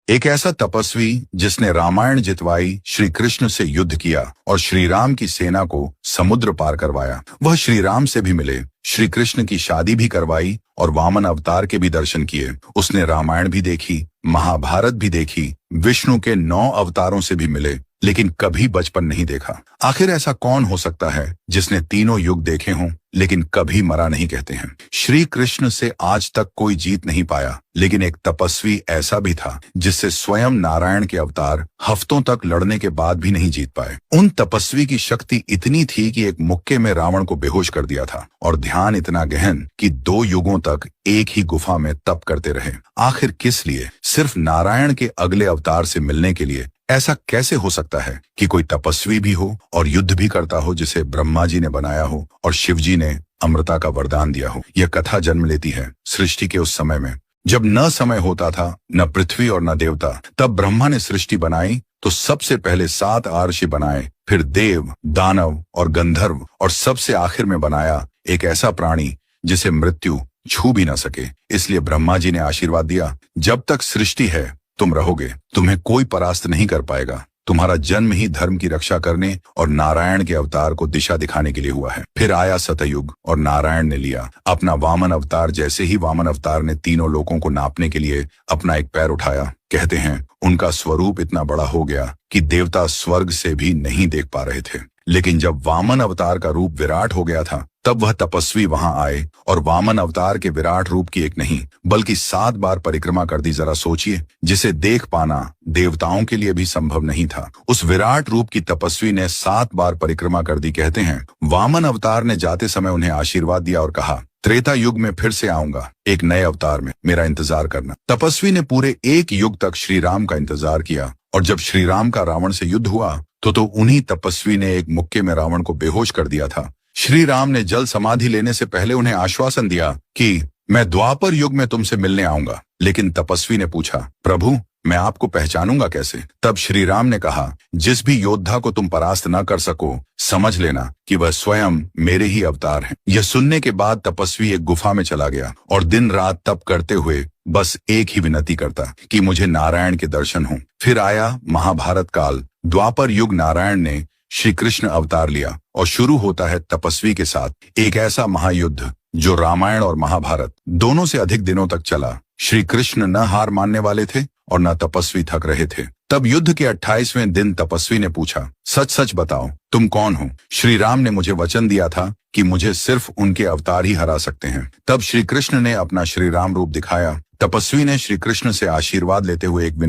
एक ऐसा तपस्वी जिसने रामायण जितवाई, श्री कृष्ण से युद्ध किया और श्री राम की सेना को समुद्र पार करवाया। वह श्री राम से भी मिले, श्री कृष्ण की शादी भी करवाई और वामन अवतार के भी दर्शन किए। उसने रामायण भी देखी, महाभारत भी देखी, विष्णु के 9 अवतारों से भी मिले, लेकिन कभी बचपन नहीं देखा। आखिर ऐसा कौन हो सकता है जिसने तीनों युग देखे हों लेकिन कभी मरा नहीं? कहते हैं श्री कृष्ण से आज तक कोई जीत नहीं पाया, लेकिन एक तपस्वी ऐसा भी था जिससे स्वयं नारायण के अवतार हफ्तों तक लड़ने के बाद भी नहीं जीत पाए। उन तपस्वी की शक्ति इतनी थी कि एक मुक्के में रावण को बेहोश कर दिया था, और ध्यान इतना गहन कि 2 युगों तक एक ही गुफा में तप करते रहे। आखिर किस लिए? सिर्फ नारायण के अगले अवतार से मिलने के लिए। ऐसा कैसे हो सकता है कि कोई तपस्वी भी हो और युद्ध भी करता हो जिसे ब्रह्मा जी ने बनाया हो और शिव जी ने अमृता का वरदान दिया हो? यह कथा जन्म लेती है सृष्टि के उस समय में जब न समय होता था, न पृथ्वी और न देवता। तब ब्रह्मा ने सृष्टि बनाई तो सबसे पहले 7 आर्षि बनाए, फिर देव, दानव और गंधर्व, और सबसे आखिर में बनाया एक ऐसा प्राणी जिसे मृत्यु छू भी न सके। इसलिए ब्रह्मा जी ने आशीर्वाद दिया, जब तक सृष्टि है तुम रहोगे, तुम्हें कोई परास्त नहीं कर पाएगा। तुम्हारा जन्म ही धर्म की रक्षा करने और नारायण के अवतार को दिशा दिखाने के लिए हुआ है। फिर आया सतयुग और नारायण ने लिया अपना वामन अवतार। जैसे ही वामन अवतार ने तीनों लोकों को नापने के लिए अपना एक पैर उठाया, कहते हैं उनका स्वरूप इतना बड़ा हो गया कि देवता स्वर्ग से भी नहीं देख पा रहे थे। लेकिन जब वामन अवतार का रूप विराट हो गया था, तब वह तपस्वी वहां आए और वामन अवतार के विराट रूप की एक नहीं बल्कि 7 बार परिक्रमा कर दी। जरा सोचिए, जिसे देख पाना देवताओं के लिए भी संभव नहीं था, उस विराट रूप की तपस्वी ने 7 बार परिक्रमा कर दी। कहते हैं वामन अवतार ने जाते समय उन्हें आशीर्वाद दिया और कहा, त्रेता युग में फिर से आऊंगा, एक नए अवतार में, मेरा इंतजार करना। तपस्वी ने पूरे 1 युग तक श्री राम का इंतजार किया, और जब श्री राम का रावण से युद्ध हुआ तो उन्हीं तपस्वी ने एक मुक्के में रावण को बेहोश कर दिया था। श्री राम ने जल समाधि लेने से पहले उन्हें आश्वासन दिया कि मैं द्वापर युग में तुमसे मिलने आऊंगा। लेकिन तपस्वी ने पूछा, प्रभु मैं आपको पहचानूंगा कैसे? तब श्री राम ने कहा, जिस भी योद्धा को तुम परास्त न कर सको, समझ लेना कि वह स्वयं मेरे ही अवतार हैं। यह सुनने के बाद तपस्वी एक गुफा में चला गया और दिन रात तप करते हुए बस एक ही विनती करता कि मुझे नारायण के दर्शन हों। फिर आया महाभारत काल। द्वापर युग नारायण ने श्री कृष्ण अवतार लिया और शुरू होता है तपस्वी के साथ एक ऐसा महायुद्ध जो रामायण और महाभारत दोनों से अधिक दिनों तक चला। श्री कृष्ण न हार मानने वाले थे और न तपस्वी थक रहे थे। तब युद्ध के 28वें दिन तपस्वी ने पूछा, सच सच बताओ तुम कौन हो? श्री राम ने मुझे वचन दिया था कि मुझे सिर्फ उनके अवतार ही हरा सकते हैं। तब श्री कृष्ण ने अपना श्री राम रूप दिखाया। तपस्वी ने श्री कृष्ण से आशीर्वाद लेते हुए एक विनती